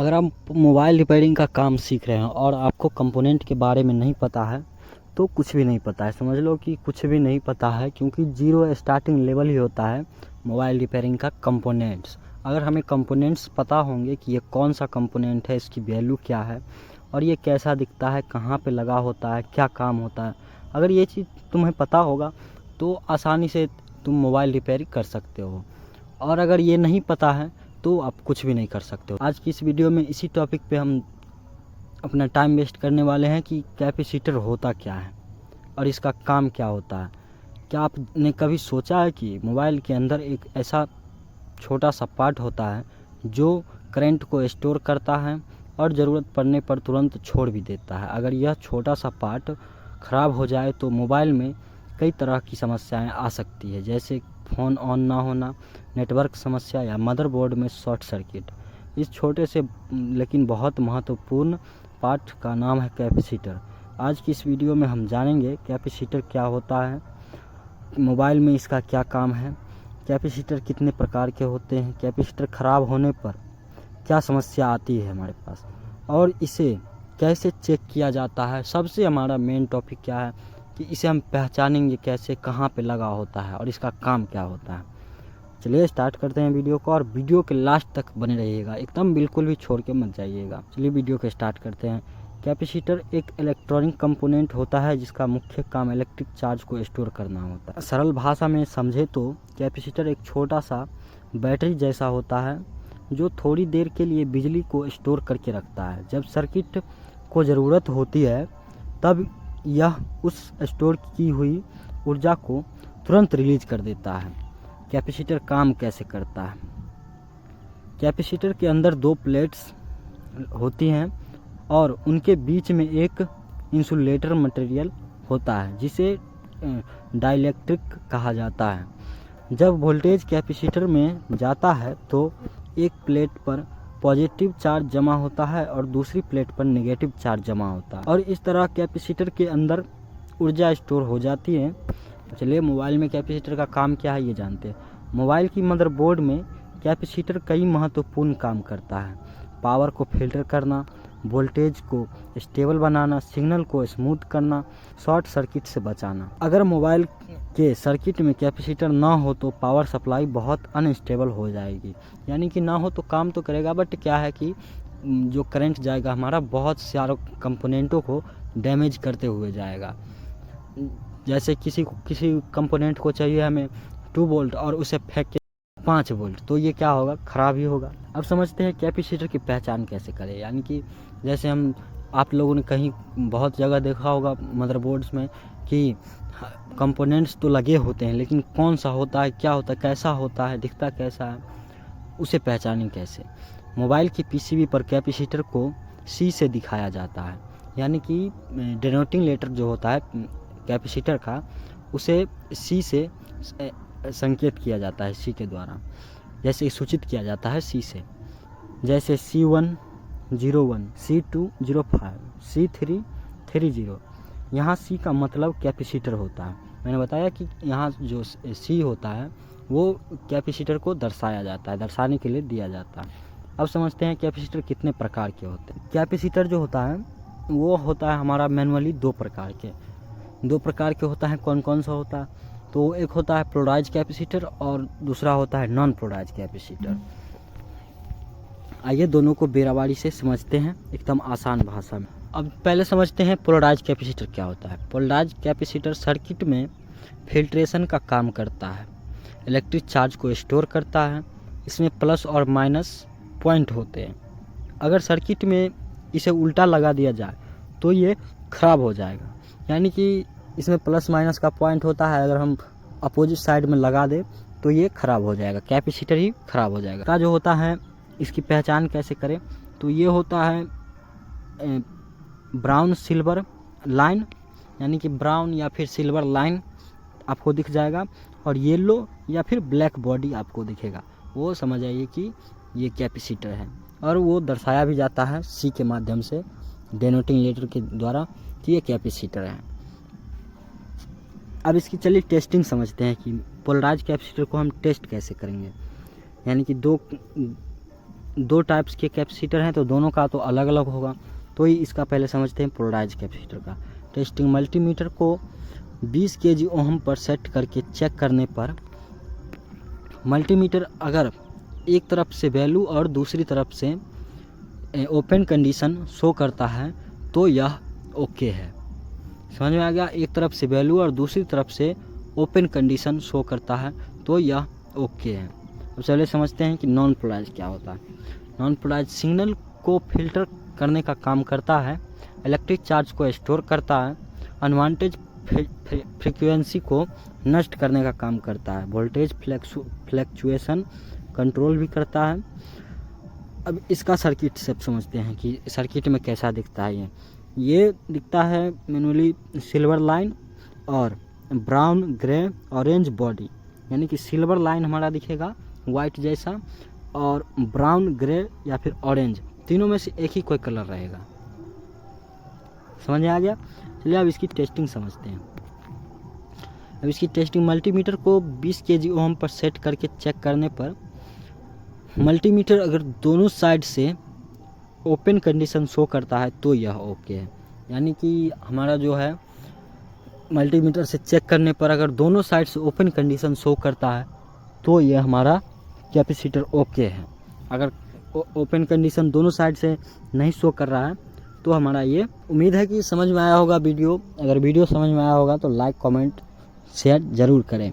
अगर आप mobile repairing का काम सीख रहे हैं और आपको कंपोनेंट के बारे में नहीं पता है तो कुछ भी नहीं पता है, समझ लो कि कुछ भी नहीं पता है, क्योंकि जीरो स्टार्टिंग लेवल ही होता है मोबाइल रिपेयरिंग का कंपोनेंट्स। अगर हमें कंपोनेंट्स पता होंगे कि ये कौन सा कंपोनेंट है, इसकी वैल्यू क्या है और ये कैसा दिखता है, कहाँ पे लगा होता है, क्या काम होता है, अगर ये चीज़ तुम्हें पता होगा तो आसानी से तुम मोबाइल रिपेयरिंग कर सकते हो। और अगर ये नहीं पता है तो आप कुछ भी नहीं कर सकते हो। आज की इस वीडियो में इसी टॉपिक पे हम अपना टाइम वेस्ट करने वाले हैं कि कैपेसिटर होता क्या है और इसका काम क्या होता है। क्या आपने कभी सोचा है कि मोबाइल के अंदर एक ऐसा छोटा सा पार्ट होता है जो करंट को स्टोर करता है और ज़रूरत पड़ने पर तुरंत छोड़ भी देता है। अगर यह छोटा सा पार्ट ख़राब हो जाए तो मोबाइल में कई तरह की समस्याएं आ सकती है, जैसे फ़ोन ऑन ना होना, नेटवर्क समस्या या मदरबोर्ड में शॉर्ट सर्किट। इस छोटे से लेकिन बहुत महत्वपूर्ण पार्ट का नाम है कैपेसिटर। आज की इस वीडियो में हम जानेंगे कैपेसिटर क्या होता है, मोबाइल में इसका क्या काम है, कैपेसिटर कितने प्रकार के होते हैं, कैपेसिटर ख़राब होने पर क्या समस्या आती है हमारे पास और इसे कैसे चेक किया जाता है। सबसे हमारा मेन टॉपिक क्या है कि इसे हम पहचानेंगे कैसे, कहाँ पे लगा होता है और इसका काम क्या होता है। चलिए स्टार्ट करते हैं वीडियो को और वीडियो के लास्ट तक बने रहिएगा, एकदम बिल्कुल भी छोड़ के मत जाइएगा। चलिए वीडियो को स्टार्ट करते हैं। कैपेसिटर एक इलेक्ट्रॉनिक कंपोनेंट होता है जिसका मुख्य काम इलेक्ट्रिक चार्ज को स्टोर करना होता है। सरल भाषा में समझे तो कैपेसिटर एक छोटा सा बैटरी जैसा होता है जो थोड़ी देर के लिए बिजली को स्टोर करके रखता है। जब सर्किट को ज़रूरत होती है तब यह उस स्टोर की हुई ऊर्जा को तुरंत रिलीज कर देता है। कैपेसिटर काम कैसे करता है? कैपेसिटर के अंदर दो प्लेट्स होती हैं और उनके बीच में एक इंसुलेटर मटेरियल होता है जिसे डाइलेक्ट्रिक कहा जाता है। जब वोल्टेज कैपेसिटर में जाता है तो एक प्लेट पर पॉजिटिव चार्ज जमा होता है और दूसरी प्लेट पर नेगेटिव चार्ज जमा होता है और इस तरह कैपेसिटर के अंदर ऊर्जा स्टोर हो जाती है। चलिए मोबाइल में कैपेसिटर का काम क्या है ये जानते हैं। मोबाइल की मदरबोर्ड में कैपेसिटर कई महत्वपूर्ण काम करता है। पावर को फिल्टर करना, वोल्टेज को स्टेबल बनाना, सिग्नल को स्मूथ करना, शॉर्ट सर्किट से बचाना। अगर मोबाइल के सर्किट में कैपेसिटर ना हो तो पावर सप्लाई बहुत अनस्टेबल हो जाएगी, यानी कि ना हो तो काम तो करेगा बट क्या है कि जो करंट जाएगा हमारा बहुत सारे कंपोनेंटों को डैमेज करते हुए जाएगा। जैसे किसी कंपोनेंट को चाहिए हमें 2 वोल्ट और उसे फेंक के 5 वोल्ट, तो ये क्या होगा, ख़राब ही होगा। अब समझते हैं कैपेसिटर की पहचान कैसे करें। यानी कि जैसे आप लोगों ने कहीं बहुत जगह देखा होगा मदरबोर्ड्स में कि कंपोनेंट्स तो लगे होते हैं लेकिन कौन सा होता है, क्या होता है, कैसा होता है, दिखता कैसा है, उसे पहचानें कैसे। मोबाइल की पीसीबी पर कैपेसिटर को सी से दिखाया जाता है, यानी कि डिनोटिंग लेटर जो होता है कैपेसिटर का उसे सी से संकेत किया जाता है, सी के द्वारा, जैसे सूचित किया जाता है सी से, जैसे C101, C205, C330। यहाँ सी का मतलब कैपेसिटर होता है। मैंने बताया कि यहाँ जो सी होता है वो कैपेसिटर को दर्शाया जाता है, दर्शाने के लिए दिया जाता है। अब समझते हैं कैपेसिटर कितने प्रकार के होते हैं। कैपेसिटर जो होता है वो होता है हमारा मैनुअली दो प्रकार के होता है। कौन कौन सा होता है? तो एक होता है पोलराइज कैपेसिटर और दूसरा होता है नॉन पोलराइज कैपेसिटर। आइए दोनों को बेराबारी से समझते हैं एकदम आसान भाषा में। अब पहले समझते हैं पोलराइज कैपेसिटर क्या होता है। पोलराइज कैपेसिटर सर्किट में फिल्ट्रेशन का काम करता है, इलेक्ट्रिक चार्ज को स्टोर करता है। इसमें प्लस और माइनस पॉइंट होते हैं। अगर सर्किट में इसे उल्टा लगा दिया जाए तो ये ख़राब हो जाएगा, यानी कि इसमें प्लस माइनस का पॉइंट होता है, अगर हम अपोजिट साइड में लगा दें तो ये ख़राब हो जाएगा, कैपेसिटर ही ख़राब हो जाएगा। का जो होता है इसकी पहचान कैसे करें, तो ये होता है ब्राउन सिल्वर लाइन, यानी कि ब्राउन या फिर सिल्वर लाइन आपको दिख जाएगा और येलो या फिर ब्लैक बॉडी आपको दिखेगा, वो समझ आइए कि ये कैपेसिटर है। और वो दर्शाया भी जाता है सी के माध्यम से, डिनोटिंग लेटर के द्वारा, कि ये कैपेसिटर है। अब इसकी चलिए टेस्टिंग समझते हैं कि पोलराइज कैपेसिटर को हम टेस्ट कैसे करेंगे। यानी कि दो टाइप्स के कैपेसिटर हैं तो दोनों का तो अलग अलग होगा। तो ही इसका पहले समझते हैं पोलराइज कैपेसिटर का टेस्टिंग। मल्टीमीटर को 20 kg ओम पर सेट करके चेक करने पर मल्टीमीटर अगर एक तरफ से वैल्यू और दूसरी तरफ से ओपन कंडीशन शो करता है तो यह ओके है। समझ में आ गया? एक तरफ से वैल्यू और दूसरी तरफ से ओपन कंडीशन शो करता है तो यह ओके है। अब चलिए समझते हैं कि नॉन पोलराइज क्या होता है। नॉन पोलराइज सिग्नल को फिल्टर करने का काम करता है, इलेक्ट्रिक चार्ज को स्टोर करता है, अनवांटेड फ्रीक्वेंसी को नष्ट करने का काम करता है, वोल्टेज फ्लैक्चुएशन कंट्रोल भी करता है। अब इसका सर्किट सब समझते हैं कि सर्किट में कैसा दिखता है। ये दिखता है मैनुअली सिल्वर लाइन और ब्राउन ग्रे ऑरेंज बॉडी, यानी कि सिल्वर लाइन हमारा दिखेगा वाइट जैसा और ब्राउन ग्रे या फिर ऑरेंज, तीनों में से एक ही कोई कलर रहेगा। समझ में आ गया? चलिए अब इसकी टेस्टिंग समझते हैं। अब इसकी टेस्टिंग मल्टीमीटर को 20 kg ओम पर सेट करके चेक करने पर मल्टीमीटर अगर दोनों साइड से ओपन कंडीशन शो करता है तो यह ओके है। यानी कि हमारा जो है मल्टीमीटर से चेक करने पर अगर दोनों साइड से ओपन कंडीशन शो करता है तो यह हमारा कैपेसिटर ओके है। अगर ओपन कंडीशन दोनों साइड से नहीं शो कर रहा है तो हमारा ये। उम्मीद है कि समझ में आया होगा वीडियो। अगर वीडियो समझ में आया होगा तो लाइक कमेंट शेयर ज़रूर करें।